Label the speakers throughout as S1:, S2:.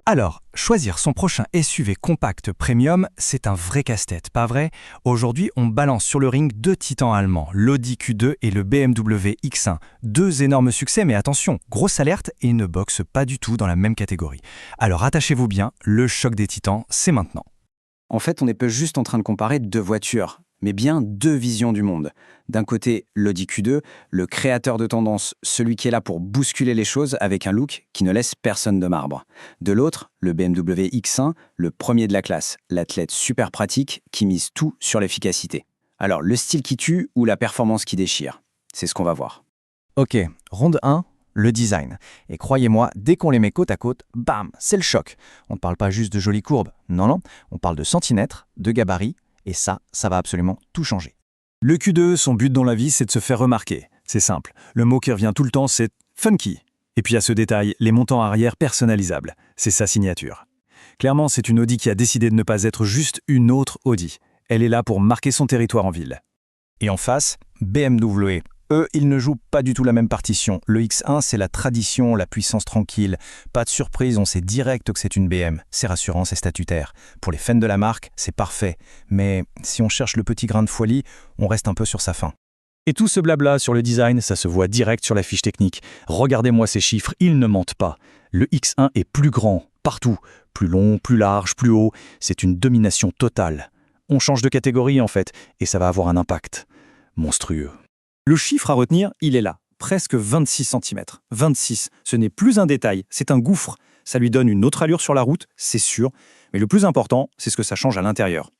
S1: Alors, choisir son prochain SUV compact premium, c'est un vrai casse-tête, pas vrai? Aujourd'hui, on balance sur le ring deux titans allemands, l'Audi Q2 et le BMW X1. Deux énormes succès, mais attention, grosse alerte, ils ne boxent pas du tout dans la même catégorie. Alors attachez-vous bien, le choc des titans, c'est maintenant.
S2: En fait, on n'est pas juste en train de comparer deux voitures, mais bien deux visions du monde. D'un côté, l'Audi Q2, le créateur de tendance, celui qui est là pour bousculer les choses avec un look qui ne laisse personne de marbre. De l'autre, le BMW X1, le premier de la classe, l'athlète super pratique qui mise tout sur l'efficacité. Alors, le style qui tue ou la performance qui déchire? C'est ce qu'on va voir.
S1: Ok, ronde 1, le design. Et croyez-moi, dès qu'on les met côte à côte, bam, c'est le choc. On ne parle pas juste de jolies courbes, non, on parle de centimètres, de gabarits, et ça va absolument tout changer.
S3: Le Q2, son but dans la vie, c'est de se faire remarquer. C'est simple. Le mot qui revient tout le temps, c'est « funky ». Et puis à ce détail, les montants arrière personnalisables. C'est sa signature. Clairement, c'est une Audi qui a décidé de ne pas être juste une autre Audi. Elle est là pour marquer son territoire en ville.
S1: Et en face, BMW. Eux, ils ne jouent pas du tout la même partition. Le X1, c'est la tradition, la puissance tranquille. Pas de surprise, on sait direct que c'est une BM. C'est rassurant, c'est statutaire. Pour les fans de la marque, c'est parfait. Mais si on cherche le petit grain de folie, on reste un peu sur sa faim.
S3: Et tout ce blabla sur le design, ça se voit direct sur la fiche technique. Regardez-moi ces chiffres, ils ne mentent pas. Le X1 est plus grand, partout. Plus long, plus large, plus haut. C'est une domination totale. On change de catégorie en fait, et ça va avoir un impact monstrueux. Le chiffre à retenir, il est là, presque 26 cm. 26, ce n'est plus un détail, c'est un gouffre. Ça lui donne une autre allure sur la route, c'est sûr, mais le plus important, c'est ce que ça change à l'intérieur.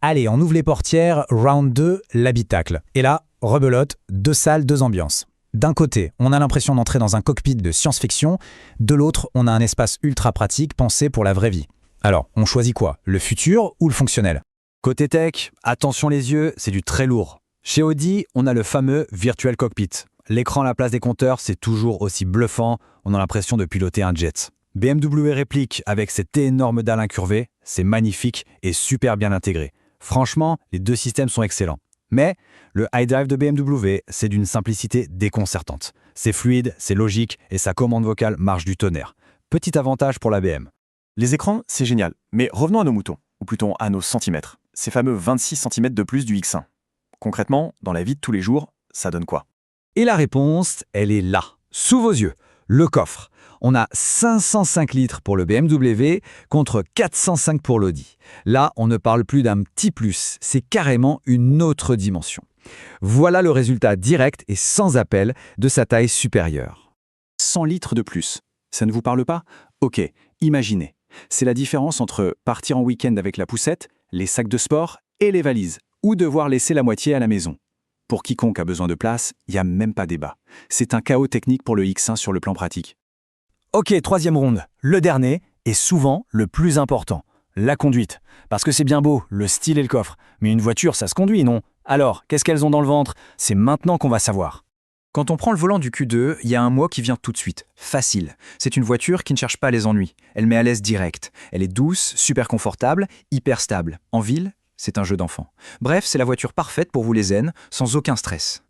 S4: Allez, on ouvre les portières, round 2, l'habitacle. Et là, rebelote, deux salles, deux ambiances. D'un côté, on a l'impression d'entrer dans un cockpit de science-fiction, de l'autre, on a un espace ultra pratique pensé pour la vraie vie. Alors, on choisit quoi? Le futur ou le fonctionnel?
S3: Côté tech, attention les yeux, c'est du très lourd. Chez Audi, on a le fameux Virtual Cockpit. L'écran à la place des compteurs, c'est toujours aussi bluffant, on a l'impression de piloter un jet. BMW réplique avec cette énorme dalle incurvée, c'est magnifique et super bien intégré. Franchement, les deux systèmes sont excellents. Mais le iDrive de BMW, c'est d'une simplicité déconcertante. C'est fluide, c'est logique et sa commande vocale marche du tonnerre. Petit avantage pour la BM.
S5: Les écrans, c'est génial. Mais revenons à nos moutons, ou plutôt à nos centimètres. Ces fameux 26 cm de plus du X1. Concrètement, dans la vie de tous les jours, ça donne quoi?
S4: Et la réponse, elle est là, sous vos yeux. Le coffre. On a 505 litres pour le BMW contre 405 pour l'Audi. Là, on ne parle plus d'un petit plus, c'est carrément une autre dimension. Voilà le résultat direct et sans appel de sa taille supérieure.
S5: 100 litres de plus. Ça ne vous parle pas? Ok, imaginez. C'est la différence entre partir en week-end avec la poussette, les sacs de sport et les valises, ou devoir laisser la moitié à la maison. Pour quiconque a besoin de place, il n'y a même pas débat. C'est un chaos technique pour le X1 sur le plan pratique.
S3: Ok, troisième ronde, le dernier, et souvent le plus important, la conduite. Parce que c'est bien beau, le style et le coffre, mais une voiture, ça se conduit, non? Alors, qu'est-ce qu'elles ont dans le ventre? C'est maintenant qu'on va savoir.
S1: Quand on prend le volant du Q2, il y a un mot qui vient tout de suite. Facile. C'est une voiture qui ne cherche pas les ennuis. Elle met à l'aise direct. Elle est douce, super confortable, hyper stable. En ville, c'est un jeu d'enfant. Bref, c'est la voiture parfaite pour vous les zen, sans aucun stress.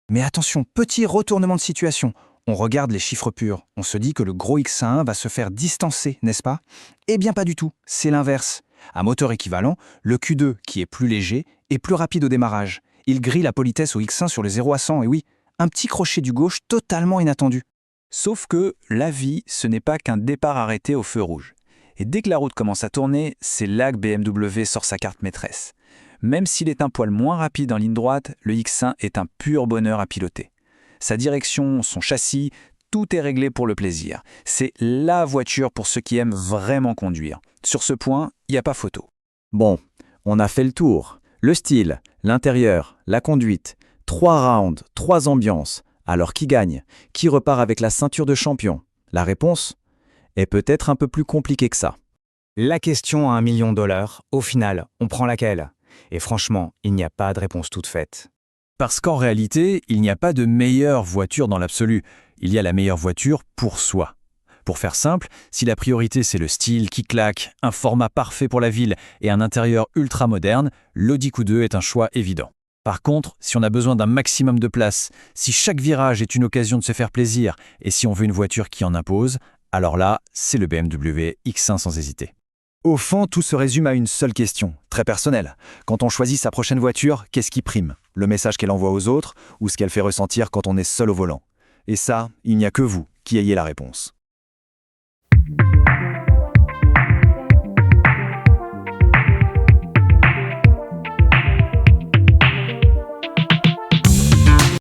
S1: Mais attention, petit retournement de situation. On regarde les chiffres purs. On se dit que le gros X1 va se faire distancer, n'est-ce pas? Eh bien pas du tout, c'est l'inverse. À moteur équivalent, le Q2, qui est plus léger, est plus rapide au démarrage. Il grille la politesse au X1 sur les 0 à 100, et oui, un petit crochet du gauche totalement inattendu. Sauf que la vie, ce n'est pas qu'un départ arrêté au feu rouge. Et dès que la route commence à tourner, c'est là que BMW sort sa carte maîtresse. Même s'il est un poil moins rapide en ligne droite, le X1 est un pur bonheur à piloter. Sa direction, son châssis, tout est réglé pour le plaisir. C'est la voiture pour ceux qui aiment vraiment conduire. Sur ce point, il n'y a pas photo.
S4: Bon, on a fait le tour. Le style, l'intérieur, la conduite, 3 rounds, 3 ambiances. Alors qui gagne? Qui repart avec la ceinture de champion? La réponse est peut-être un peu plus compliquée que ça.
S1: La question à $1 million, au final, on prend laquelle? Et franchement, il n'y a pas de réponse toute faite.
S3: Parce qu'en réalité, il n'y a pas de meilleure voiture dans l'absolu. Il y a la meilleure voiture pour soi. Pour faire simple, si la priorité c'est le style qui claque, un format parfait pour la ville et un intérieur ultra moderne, l'Audi Q2 est un choix évident. Par contre, si on a besoin d'un maximum de place, si chaque virage est une occasion de se faire plaisir et si on veut une voiture qui en impose, alors là, c'est le BMW X1 sans hésiter.
S4: Au fond, tout se résume à une seule question, très personnelle. Quand on choisit sa prochaine voiture, qu'est-ce qui prime? Le message qu'elle envoie aux autres ou ce qu'elle fait ressentir quand on est seul au volant? Et ça, il n'y a que vous qui ayez la réponse.